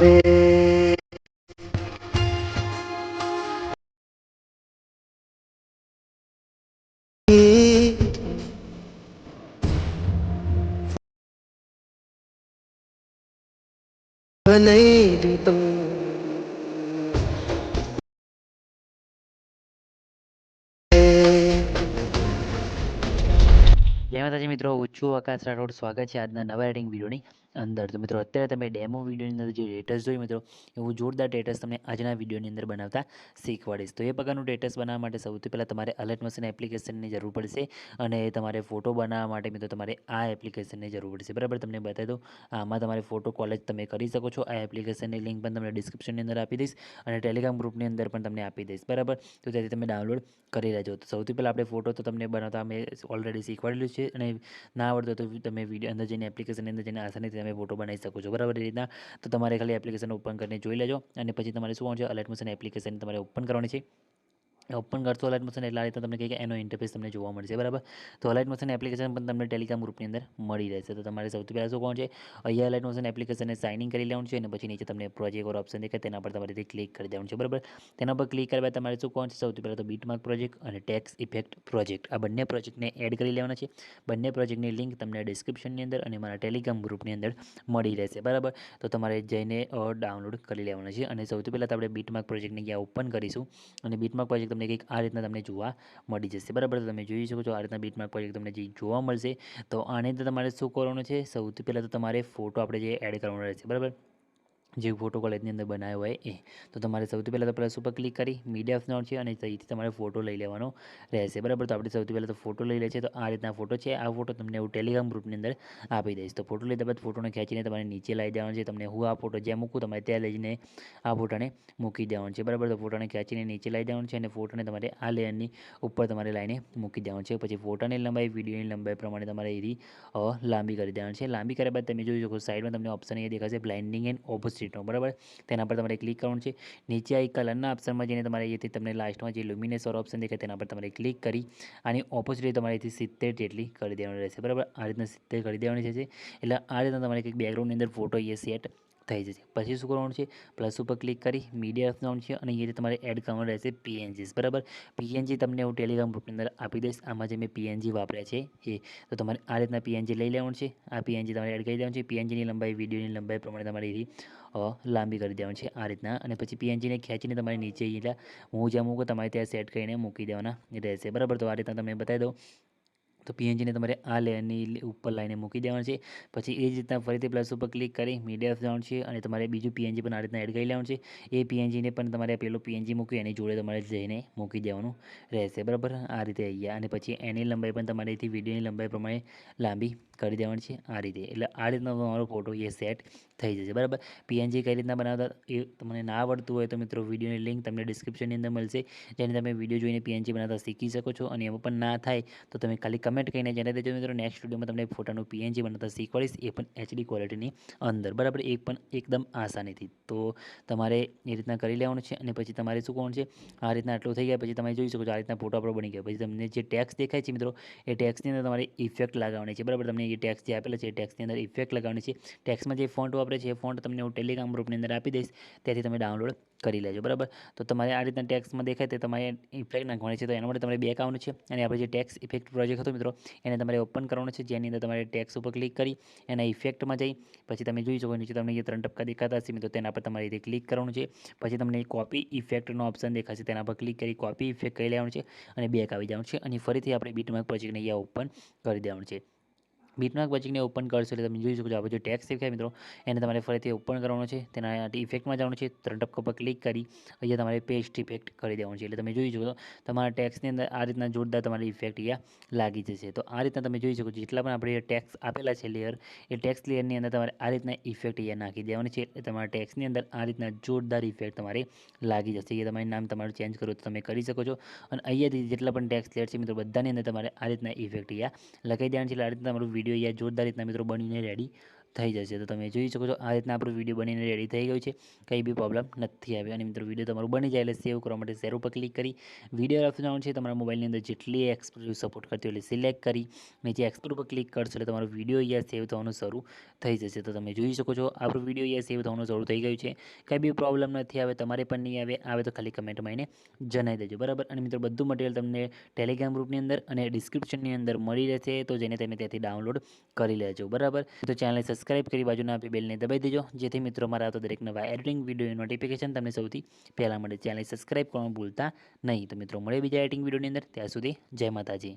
નહીં જય માતાજી મિત્રો, હું છું આકાશ રાઠોડ. સ્વાગત છે આજના નવા એડિંગ વિડીયોની અંદર. તો મિત્રો, અત્યારે તમે ડેમો વિડીયોની અંદર જે ટેટસ જોયું મિત્રો, એવું જોરદાર ટેટસ તમને આજના વિડીયોની અંદર બનાવતા શીખવાડીશ. તો એ પ્રકારનું ટેટસ બનાવવા માટે સૌથી પહેલાં તમારે અલર્ટ મશીન એપ્લિકેશનની જરૂર પડશે અને તમારે ફોટો બનાવવા માટે મિત્રો તમારે આ એપ્લિકેશનની જરૂર પડશે. બરાબર, તમને બતાવી દઉં, આમાં તમારે ફોટો કોલેજ તમે કરી શકો છો. આ એપ્લિકેશનની લિંક પણ તમને ડિસ્ક્રિપ્શનની અંદર આપી દઈશ અને ટેલિગ્રામ ગ્રુપની અંદર પણ તમને આપી દઈશ. બરાબર, તો ત્યાંથી તમે ડાઉનલોડ કરી લેજો. તો સૌથી પહેલાં આપણે ફોટો તો તમને બનાવતા મેં ઓલરેડી શીખવાડેલું છે અને ના આવડતો તો તમે વિડીયો અંદર જઈને એપ્લિકેશનની અંદર જઈને આસાનીથી તમે ફોટો બનાવી શકો છો. બરાબર, એ રીતના તો તમારે ખાલી એપ્લિકેશન ઓપન કરીને જોઈ લેજો અને પછી તમારે શું છે, અલર્ટ મોશન એપ્લિકેશન તમારે ઓપન કરવાની છે. ઓપન કરશો અલર્ટ મોશન એટલે આ રીતે તમને કંઈક એનો ઇન્ટરફેસ તમને જોવા મળશે. બરાબર, તો અલર્ટ મોશન એપ્લિકેશન પણ તમને ટેલિગ્રામ ગ્રુપની અંદર મળી રહેશે. તો તમારે સૌથી પહેલાં શું કોણ છે, અહીંયા અલર્ટ મોશન એપ્લિકેશનને સાઇન ઇન કરી લેવાનું છે અને પછી નીચે તમને પ્રોજેક્ટ ઓર ઓપ્શન દેખાય તેના પર તમારે ક્લિક કરી દેવાનું છે. બરાબર, તેના પર ક્લિક કર્યા બાદ તમારે શું કોણ છે, સૌથી પહેલાં તો બીટમાર્ક પ્રોજેક્ટ અને ટેક્સ ઇફેક્ટ પ્રોજેક્ટ, આ બંને પ્રોજેક્ટને એડ કરી લેવાના છે. બંને પ્રોજેક્ટની લિંક તમને ડિસ્ક્રિપ્શનની અંદર અને મારા ટેલિગ્રામ ગ્રુપની અંદર મળી રહેશે. બરાબર, તો તમારે જઈને ડાઉનલોડ કરી લેવાના છે અને સૌથી પહેલાં તો આપણે બીટમાર્ક પ્રોજેક્ટને ત્યાં ઓપન કરીશું અને બીટમાર્ક પ્રોજેક્ટ તમને કંઈક આ રીતના તમને જોવા મળી જશે. બરાબર, તો તમે જોઈ શકો છો આ રીતના બીટમાર્ક પ્રોજેક્ટ તમને જે જોવા મળશે. તો આની અંદર તમારે શું કરવાનું છે, સૌથી પહેલાં તો તમારે ફોટો આપણે જે એડ કરવાનો રહેશે. બરાબર, જે ફોટો કોલેજની અંદર બનાવ્યો હોય એ, તો તમારે સૌથી પહેલાં તો પ્લસ ઉપર ક્લિક કરી મીડિયા ઓપ્શન છે અને અહીંથી તમારે ફોટો લઈ લેવાનો રહેશે. બરાબર, તો આપણે સૌથી પહેલાં તો ફોટો લઈ લે છે. તો આ રીતના ફોટો છે. આ ફોટો તમને હું ટેલિગ્રામ ગ્રુપની અંદર આપી દઈશ. તો ફોટો લીધા બાદ ફોટોને ખેંચીને તમારે નીચે લાવી દેવાનો છે. તમને હું આ ફોટો જ્યાં મૂકું તમારે ત્યાં લઈને આ ફોટાને મૂકી દેવાનો છે. બરાબર, તો ફોટાને ખેંચીને નીચે લાવી દેવાનું છે અને ફોટોને તમારે આ લેયરની ઉપર તમારે લાઈને મૂકી દેવાનું છે. પછી ફોટાની લંબાઈ વિડીયોની લંબાઈ પ્રમાણે તમારે એથી લાંબી કરી દેવાની છે. લાંબી કર્યા બાદ તમે જોઈ શકો સાઈડમાં તમને ઓપ્શન અહીંયા દેખાશે બ્લાઇન્ડિંગ એન્ડ ઓપોઝિટનો. બરાબર, તેના પર તમારે ક્લિક કરવાનું છે. નીચે આ કલરના ઓપ્શનમાં જઈને તમારે અહીંથી તમને લાસ્ટમાં જે લ્યુમિનેસર ઓપ્શન દેખાય તેના પર તમારે ક્લિક કરી આની ઓપોઝિટ તમારે અહીંથી 70 જેટલી કરી દેવાની રહેશે. બરાબર, આ રીતના 70 કરી દેવાની છે. એટલે આ રીતના તમારે કંઈક બેકગ્રાઉન્ડની અંદર ફોટો એ સેટ થઈ જશે. પછી શું કરવાનું છે, પ્લસ ઉપર ક્લિક કરી મીડિયા ઓપ્શન છે અને અહીંયાથી તમારે એડ કરવાનું રહેશે પીએનજીસ. બરાબર, પીએનજી તમને હું ટેલિગ્રામ ગ્રુપની અંદર આપી દઈશ. આમાં જે મેં પીએનજી વાપર્યા છે એ, તો તમારે આ રીતના પીએનજી લઈ લેવાનું છે. આ પીએનજી તમારે એડ કરી દેવાનું છે. પીએનજીની લંબાઈ વિડીયોની લંબાઈ પ્રમાણે તમારે એથી લાંબી કરી દેવાની છે આ રીતના. અને પછી પીએનજીને ખેંચીને તમારે નીચે એટલે હું જ્યાં મૂકું તમારે ત્યાં સેટ કરીને મૂકી દેવાના રહેશે. બરાબર, તો આ રીતના તમે બતાવી દો. તો પીએનજીને તમારે આ લેયરની ઉપર લાઈને મૂકી દેવાનું છે. પછી એ જ રીતના ફરીથી પ્લસ ઉપર ક્લિક કરી મીડિયા ઓફ જવાનું છે અને તમારે બીજું પીએનજી પણ આ રીતના એડ કરી લેવાનું છે. એ પીએનજીને પણ તમારે પેલું પીએનજી મૂકી એની જોડે તમારે જઈને મૂકી દેવાનું રહેશે. બરાબર, આ રીતે અહીંયા અને પછી એની લંબાઈ પણ તમારેથી વિડીયોની લંબાઈ પ્રમાણે લાંબી કરી દેવાની છે આ રીતે. એટલે આ રીતનો તમારો ફોટો એ સેટ થઈ જશે. બરાબર, પીએનજી કઈ રીતના બનાવતા એ તમને ના આવડતું હોય તો મિત્રો વિડીયોની લિંક તમને ડિસ્ક્રિપ્શનની અંદર મળશે, જેને તમે વિડીયો જોઈને પીએનજી બનાવતા શીખી શકો છો. અને એમાં પણ ના થાય તો તમે ખાલી કમેન્ટ કરીને જણાવી દેજો મિત્રો. નેક્સ્ટ વિડીયોમાં તમને ફોટાનું પીએનજી બનાવતા શીખવાડીશ, એ પણ એચડી ક્વોલિટીની અંદર. બરાબર, એ પણ એકદમ આસાનીથી. તો તમારે એ રીતના કરી લેવાનું છે અને પછી તમારે શું કરવાનું છે, આ રીતના આટલું થઈ ગયા પછી તમે જોઈ શકો છો આ રીતના ફોટો આપણો બની ગયા. પછી તમને જે ટેક્સ દેખાય છે મિત્રો, એ ટેક્સની અંદર તમારે ઇફેક્ટ લગાવવાની છે. બરાબર, તમને એ ટેક્સ જે આપેલા છે એ ટેક્સની અંદર ઇફેક્ટ લગાવવાની છે. ટેક્સમાં જે ફોન્ટ વાપરે છે એ ફોન્ટ તમને હું ટેલિગ્રામ ગ્રુપની અંદર આપી દઈશ, ત્યાંથી તમે ડાઉનલોડ કરી લેજો. બરાબર, તો તમારે આ રીતના ટેક્સમાં દેખાય તે તમારે ઇફેક્ટ નાખવાની છે. તો એના માટે તમારે બેક આવવાનું છે અને આપણે જે ટેક્સ ઇફેક્ટ પ્રોજેક્ટ હતો મિત્રો એને તમારે ઓપન કરવાનો છે, જેની અંદર તમારે ટેક્સ ઉપર ક્લિક કરી એના ઇફેક્ટમાં જઈ પછી તમે જોઈ શકો નીચે તમને એ 3 ટપકા દેખાતા હશે મિત્રો, તેના પર તમારે રીતે ક્લિક કરવાનું છે. પછી તમને કોપી ઇફેક્ટનો ઓપ્શન દેખાશે, તેના પર ક્લિક કરી કોપી ઇફેક્ટ કરી લેવાનું છે અને બેક આવી જવાનું છે અને ફરીથી આપણે બીટમાર્ક પ્રોજેક્ટને અહીંયા ઓપન કરી દેવાનું છે. બીટમાર્ક પ્રોજેક્ટને ઓપન કરશો એટલે તમે જોઈ શકો છો આપણે જે ટેક્સ દેખાય મિત્રો એને તમારે ફરીથી ઓપન કરવાનો છે. તેના ઇફેક્ટમાં જવાનું છે, 3 ટપકા પર ક્લિક કરી અહીંયા તમારે પેસ્ટ ઇફેક્ટ કરી દેવાનું છે. એટલે તમે જોઈ શકો તમારા ટેક્સની અંદર આ રીતના જોરદાર તમારી ઇફેક્ટ અહીંયા લાગી જશે. તો આ રીતના તમે જોઈ શકો છો જેટલા પણ આપણે ટેક્સ આપેલા છે લેયર, એ ટેક્સ લેયરની અંદર તમારે આ રીતના ઇફેક્ટ અહીંયા નાખી દેવાની છે. એટલે તમારા ટેક્સની અંદર આ રીતના જોરદાર ઇફેક્ટ તમારે લાગી જશે. એ તમારે નામ તમારું ચેન્જ કરવું તો તમે કરી શકો છો. અને અહીંયાથી જેટલા પણ ટેક્સ લેયર છે મિત્રો બધાની અંદર તમારે આ રીતના ઇફેક્ટ અહીંયા લગાવી દેવાની છે. એટલે આ રીતના તમારું વિડીયો અહીંયા જોરદાર રીતના મિત્રો બનીને રેડી થઈ જશે. તો તમે જોઈ શકો છો આ રીતના આપણું વિડીયો બનીને રેડી થઈ ગયું છે, કંઈ બી પ્રોબ્લેમ નથી આવી. અને મિત્રો વિડીયો તમારું બની જાય એટલે સેવ કરવા માટે શેર ઉપર ક્લિક કરી વિડીયો ઓપ્શન આવવાનું છે, તમારા મોબાઈલની અંદર જેટલી એક્સપોર્ટ સપોર્ટ કરતી હોય એટલે સિલેક્ટ કરી નીચે એક્સપોર્ટ ઉપર ક્લિક કરશો એટલે તમારો વિડીયો અહીંયા સેવ થવાનું શરૂ થઈ જશે. તો તમે જોઈ શકો છો આપણું વિડીયો અહીંયા સેવ થવાનું શરૂ થઈ ગયું છે, કંઈ બી પ્રોબ્લેમ નથી આવે, તમારે પણ નહીં આવે તો ખાલી કમેન્ટમાં એને જણાવી દેજો, બરાબર. અને મિત્રો બધું મટીરિયલ તમને ટેલિગ્રામ ગ્રુપની અંદર અને ડિસ્ક્રિપ્શનની અંદર મળી રહેશે, તો જેને તમે ત્યાંથી ડાઉનલોડ કરી લેજો, બરાબર. તો ચેનલને સબસ્ક્રાઇબ કરી બાજુના આપી બેલને દબાવી દેજો, જેથી મિત્રો મારા આવતા દરેક નવા એડિટિંગ વિડીયોની નોટિફિકેશન તમને સૌથી પહેલાં મળે. ચેનલને સબસ્ક્રાઇબ કરવાનું ભૂલતા નહીં. તો મિત્રો મળે બીજા એડિટિંગ વિડીયોની અંદર, ત્યાં સુધી જય માતાજી.